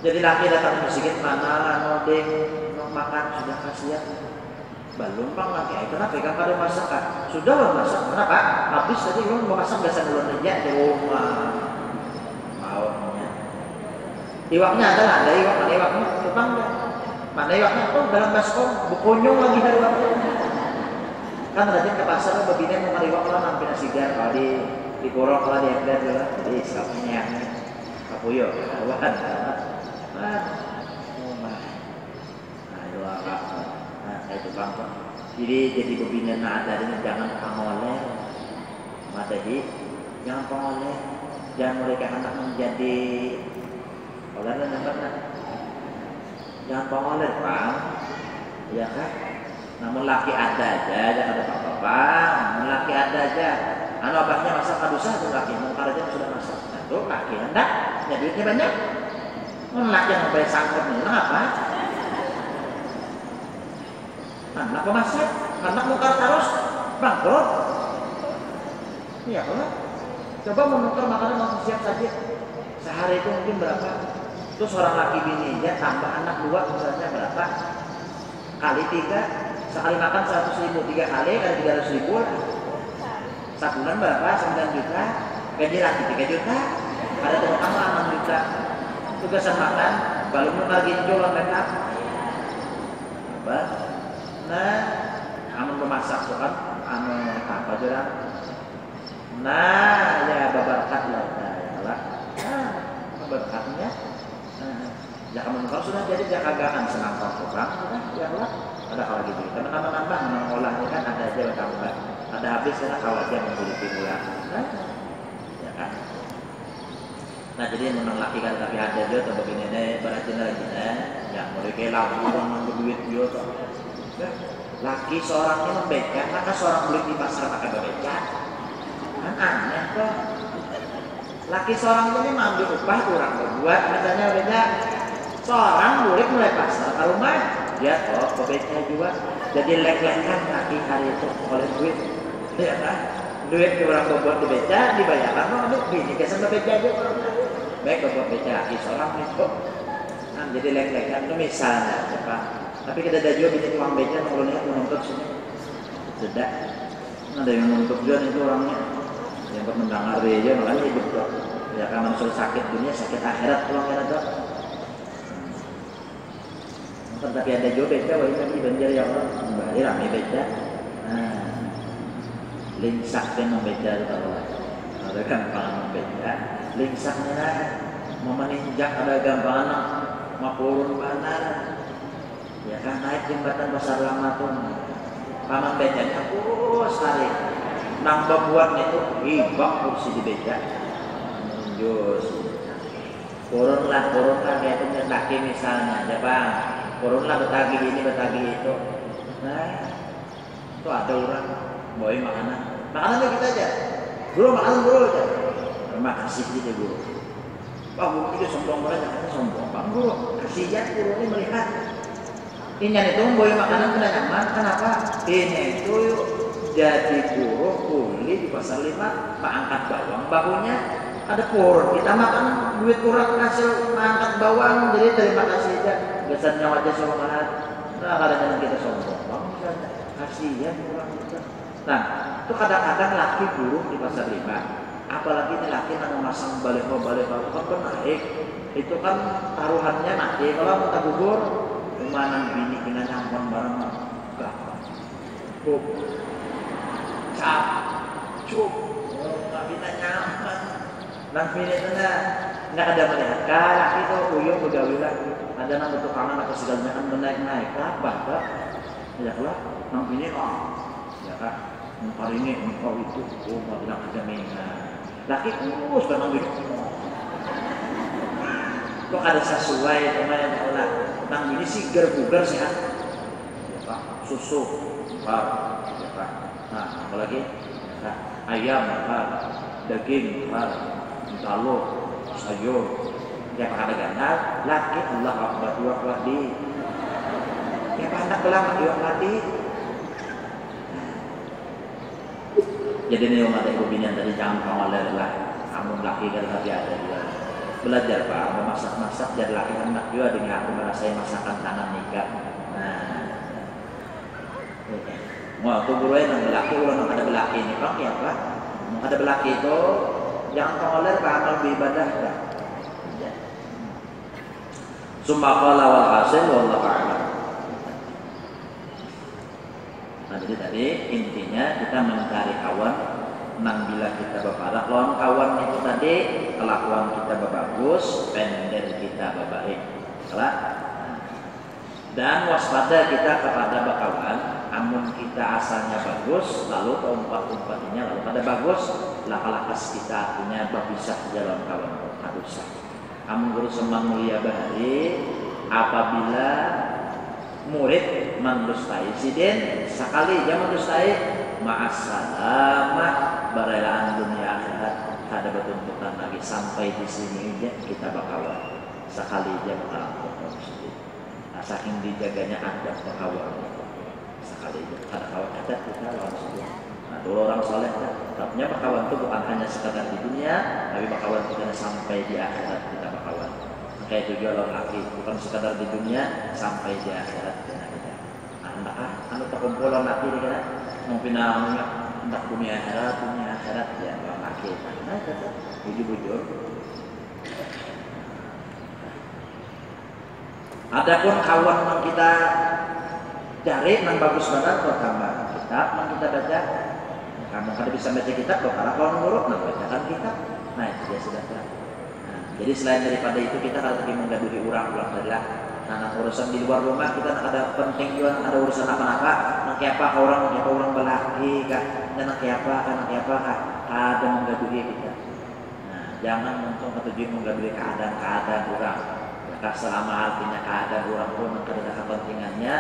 jadi laki datang ke masjid mana nodeng makan sudah kasihan belum pang laki kenapa kan pada masakan sudah masak kenapa habis tadi belum mau masak biasa dulu aja di rumah maunya iwaknya ada iwaknya tukang mana iwaknya tuh dalam baskom bukonyong lagi dari waktu kan rajin ke pasar begini mau iwak lah hampir sigar kalau di korok lah di ember juga jadi sikapnya kapuyo kawan itu bangsa jadi pembinaan ada ini jangan pengoleh materi jangan pengoleh jangan mereka anak menjadi oleh jangan pengoleh bang ya kan namun laki ada aja jangan ada apa-apa namun laki ada aja abahnya masak kadusa tuh laki mungkar aja sudah masak nah tuh laki hendak ya duitnya banyak laki yang sampai sangkut nih apa anak pemasak, anak muka terus bangkrut. Iya kalau coba menukar makanan langsung siap saja. Sehari itu mungkin berapa? Itu seorang laki bini aja tambah anak 2 misalnya berapa? Kali 3 sekali makan 100.000 3 kali 300.000 lah. Sebulan berapa? 9 juta. Gaji laki 3 juta. Ada terutama 6 juta. Tugasan makan, baru menukar ginjol mereka. Apa? Nah, amun memasak tuh kan, apa juga? Nah, ya berkat lah, ya lah. Berkatnya, ya kamu kalau sudah jadi jangan gagan senang orang, ya lah. Ada kalau gitu, kita menambah mengolahnya kan ada aja bertambah, ada habis karena kalau aja membeli pulang, ya kan? Nah jadi memang laki kan tapi ada juga atau begini nih, berarti lagi yang mereka lalu orang berduit juga. Laki seorangnya membeca, maka seorang beli di pasar pakai beca, kan aneh kok. Laki seorang ini mengambil upah kurang berbuat, misalnya beda. Seorang boleh mulai pasar ke rumah, dia kok beca juga. Jadi lek-lekan laki hari itu oleh duit, ya kan? Duit orang berbuat di beca dibayarkan, aduh bini kesan beca aja. Baik berbuat beca laki seorang itu, nah, jadi lek-lekan itu misalnya, apa? Tapi kita ada juga bisa uang beca kalau lihat menuntut sini sudah ada yang menuntut juga itu orangnya yang mendengar aja makanya hidup tuh ya karena sudah sakit dunia sakit akhirat orangnya ada tapi ada juga beca wah ini banjir ya Allah kembali ramai beca lingsak kan membeca kalau ada gampangan membeca lingsaknya mau meninjak ada gampangan mau turun mana ya kan naik jembatan pasar lama tuh paman becanya hari nambah buatnya tuh hibak kursi di beca jus turunlah kayak itu kaki misalnya ya bang turunlah betagi ini betagi itu nah itu ada orang bawa makanannya kita aja guru makan guru aja terima kasih gitu guru guru itu sombong banget, jangan sombong. Bang guru, kasihan guru ini melihat. Ini itu boy makanan kena nyaman, kenapa? Ini itu jadi guru kuli di pasar 5, angkat bawang bahunya ada pur. Kita makan duit kurang hasil angkat bawang, jadi terima kasih aja. Biasanya wajah sombongan. Nah, kadang-kadang kita sombong, bang, kasihan kurang kita. Nah, itu kadang-kadang laki guru di pasar 5, apalagi ini laki yang memasang balik-balik itu kan naik, itu kan taruhannya mati. Kalau kita gugur, mana bini kena nyampon barang berapa? Cukup, cukup, nggak bisa nyampon. Dan bini itu nggak ada melihat. Laki itu uyung begawilah, ada nang butuh kangen atau segalanya kan menaik-naik. Apa kak? Ya lah, nang bini ya kak. Hari ini engkau itu, mau bilang kerja mina. Laki kurus kan nang bini. Kok ada sesuai teman yang tahulah. Nang bini sih bugar sehat. Ya pak, susu, pak, ya pak. Nah, apalagi nah, ayam, pak, daging, pak, telur, sayur. Ya pak ada gandal, laki Allah akbar dua di. Ya pak anak belang dua mati. Jadi ini umat ibu bini yang tadi jangan kawaler lah. Kamu laki dan laki ada juga. Belajar pak, mau masak-masak jadi laki anak juga dengan aku merasai masakan tangan nikah. Nah, mau tuh guru yang belaki, ulang ada belaki ini pak ya pak. Ada belaki itu jangan kawaler pak amal beribadah pak. Summa qala wal hasil wallahu a'lam. Nah jadi tadi intinya kita mencari kawan nang bila kita berparah lawan kawan itu tadi kelakuan kita bagus, pendek kita baik. Salah. Dan waspada kita kepada bakawan, amun kita asalnya bagus, lalu keumpat-umpatnya lalu pada bagus, lakas kita artinya berpisah jalan kawan harusnya. Amun guru semang mulia bahari apabila murid mendustai sidin sekali dia mendustai ma'assalamah berelaan dunia akhirat ada bertuntutan lagi sampai di sini aja kita bakawan sekali dia bakalan sidin. Nah, saking dijaganya adab bakawan sekali aja ada kawan adat kita lawan sidin. Nah dulu orang soleh katanya bakawan itu bukan hanya sekadar di dunia tapi bakawan kita sampai di akhirat kita bakawan. Kayak itu juga orang laki bukan sekadar di dunia sampai di akhirat kita. Anu terkumpulan laki ni kan, mempinangnya hendak dunia akhirat ya orang laki. Nah kata bujur. Adapun kawan yang kita cari yang bagus banget pertama kitab yang kita baca. Kamu kada bisa baca kitab, kalau kawan buruk nak bacakan kitab. Nah itu dia sudah. Nah, jadi selain daripada itu kita kalau pergi menggaduhi orang adalah nah, urusan di luar rumah kita ada penting juga ada urusan apa-apa. Nak apa orang belaki kah? Dan nak apa kah? Ada menggaduhi kita. Nah, jangan untuk ketujuan menggaduhi keadaan orang. Maka selama artinya keadaan orang pun ada kepentingannya,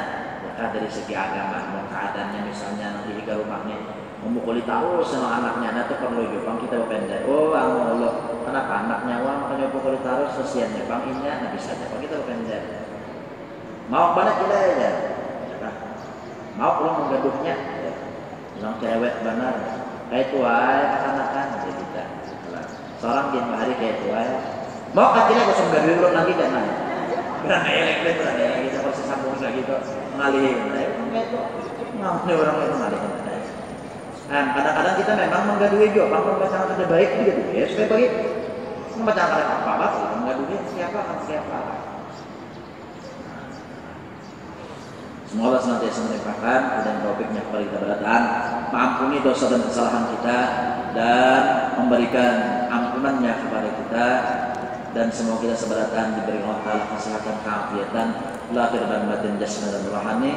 maka dari segi agama, keadaannya misalnya nanti di rumahnya memukuli tahu sama anaknya, nanti perlu juga kita berpendek. Oh, Allah, kenapa anaknya makanya memukuli tahu sesiannya bang ini, nah bisa aja kita berpendek. Mau banget kita ya, mau pulang menggaduhnya, bilang cewek benar, kayak tuai anak-anak jadi kita. Seorang dia hari kayak tuai, mau katanya kosong gaduh belum lagi kan? Berani elektrik kita proses sambung lagi tuh ngalihin, mau nih orang itu ngalihin. Nah, kadang-kadang kita memang menggaduhi juga, bang pembacaan ada baik gitu, ya supaya baik. Pembacaan ada apa-apa, menggaduhi siapa. Semoga Allah senantiasa melimpahkan dan taufiknya kepada kita berataan, mengampuni dosa dan kesalahan kita dan memberikan ampunannya kepada kita, dan semoga kita seberatan diberi Allah Ta'ala kesehatan, keafiatan lahir dan batin, jasmani dan rohani,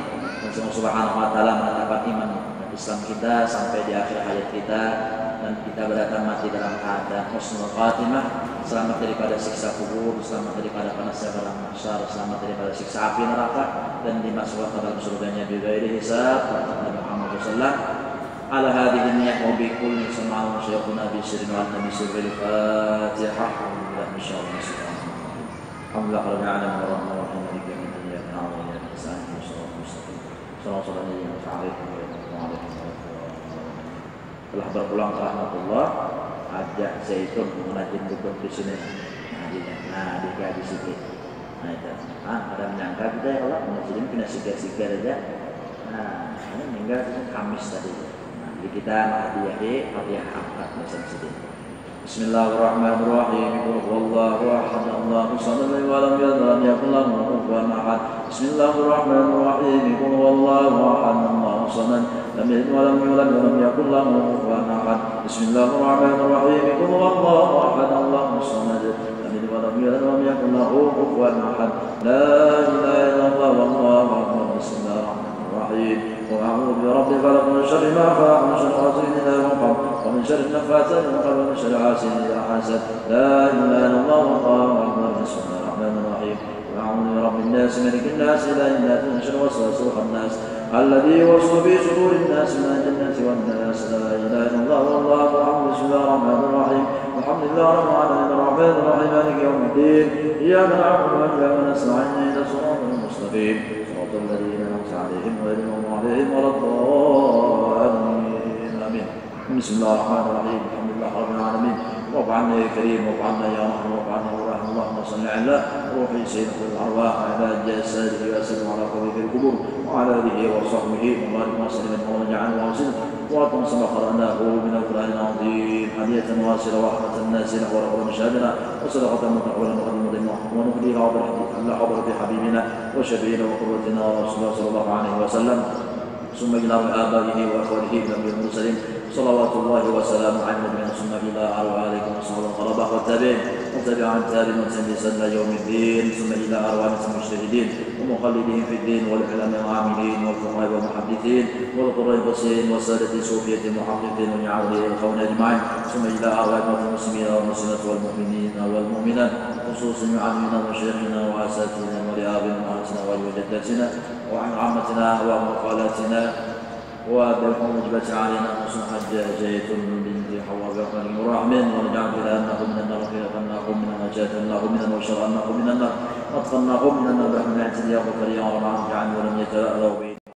dan semoga Subhanahu wa Ta'ala menetapkan iman Islam kita sampai di akhir hayat kita, dan kita berdatang mati dalam keadaan husnul khatimah, selamat daripada siksa kubur, selamat daripada panasnya malam mahsyar, selamat daripada siksa api neraka, dan dimasukkan ke dalam surganya bighairi hisab. Nabi Muhammad sallallahu alaihi wasallam. على هذه النية وبكل سمعنا شيخنا بسر وعنا بسر الفاتحة. الحمد لله رب العالمين الرحمن الرحيم مالك يوم الدين إياك نعبد وإياك نستعين اهدنا الصراط المستقيم صراط الذين أنعمت عليهم غير المغضوب عليهم ولا الضالين. Telah berpulang rahmatullah, ajak Zaitun mengaji duduk di sini. Nah, di sini. Nah, itu. Ada menyangka kita ya kalau mengajiin kena sigar-sigar aja. Nah, ini meninggal Kamis tadi. Nah, jadi kita hadiah angkat macam sini. Bismillahirrahmanirrahim. Wallahu ahad, Allahu samad, lam yalid walam yakul lahu kufuwan ahad. Bismillahirrahmanirrahim. Wallahu ahad, Allahu samad, lam yalid walam yulad walam yakul lahu kufuwan ahad. Bismillahirrahmanirrahim. Wallahu ahad, Allahu samad, lam yalid walam yulad walam yakul lahu kufuwan ahad. La ilaha illallah wallahu akbar. Bismillahirrahmanirrahim. وأعوذ برب الفلق من شر ما خلق ومن شر غاسق إذا وقب ومن شر النفاثات في العقد ومن شر حاسد إذا حسد. لا إله إلا الله والله أكبر. بسم الله الرحمن الرحيم. وأعوذ برب الناس ملك الناس إله الناس من شر الوسواس الخناس الذي يوسوس في صدور الناس من الجنة والناس. لا إله إلا الله والله أكبر. بسم الله الرحمن الرحيم. الحمد لله رب العالمين الرحمن الرحيم مالك يوم الدين إياك نعبد وإياك نستعين اهدنا الصراط المستقيم صراط الذين أنعمت عليهم غير المغضوب عليهم ولا الضالين آمين. بسم الله الرحمن الرحيم. الحمد لله رب العالمين. وارض عنا يا كريم وارض عنا يا رحمن وارض عنا ورحمة. اللهم صل على روح سيدنا الأرواح وعلى جسده وسلم على قبره القبور وعلى آله وصحبه وبارك وسلم ونجعله وسلم وأطم سما قرأناه من القرآن العظيم هدية واصلة ورحمة نازلة ورحمة مشاهدنا وصدقة متقبلة مقدمة ونفديها وبالحديث على حضرة حبيبنا وشفيعنا وقرتنا ورسول الله صلى الله عليه وسلم ثم إلى آبائه وأخوته من المرسلين صلوات الله وسلامه على النبي ثم إلى أرواحكم وصحبه القرابة والتابعين وتبعهم تابعين وسلم يوم الدين ثم إلى أرواح المجتهدين ومخلدين في الدين والعلماء العاملين والفقهاء والمحدثين والقراء البصيرين والسادة الصوفية المحققين والعاملين الخون أجمعين ثم إلى أرواح المسلمين والمسلمات والمؤمنين والمؤمنات خصوصا يعلمنا وشيخنا وأساتذتنا ولآبائنا وأمهاتنا وجداتنا وعن عامتنا ومقالاتنا وبكم وجبت علينا حسن حج جيتم بنت حواء برحمة الرحمن ونجعل أنكم من النار خلقناكم من النجاة أنكم من النار وشرعناكم من النار وأتقناكم من النار برحمة الله يا غفر يا رب العالمين ولم يتأذوا به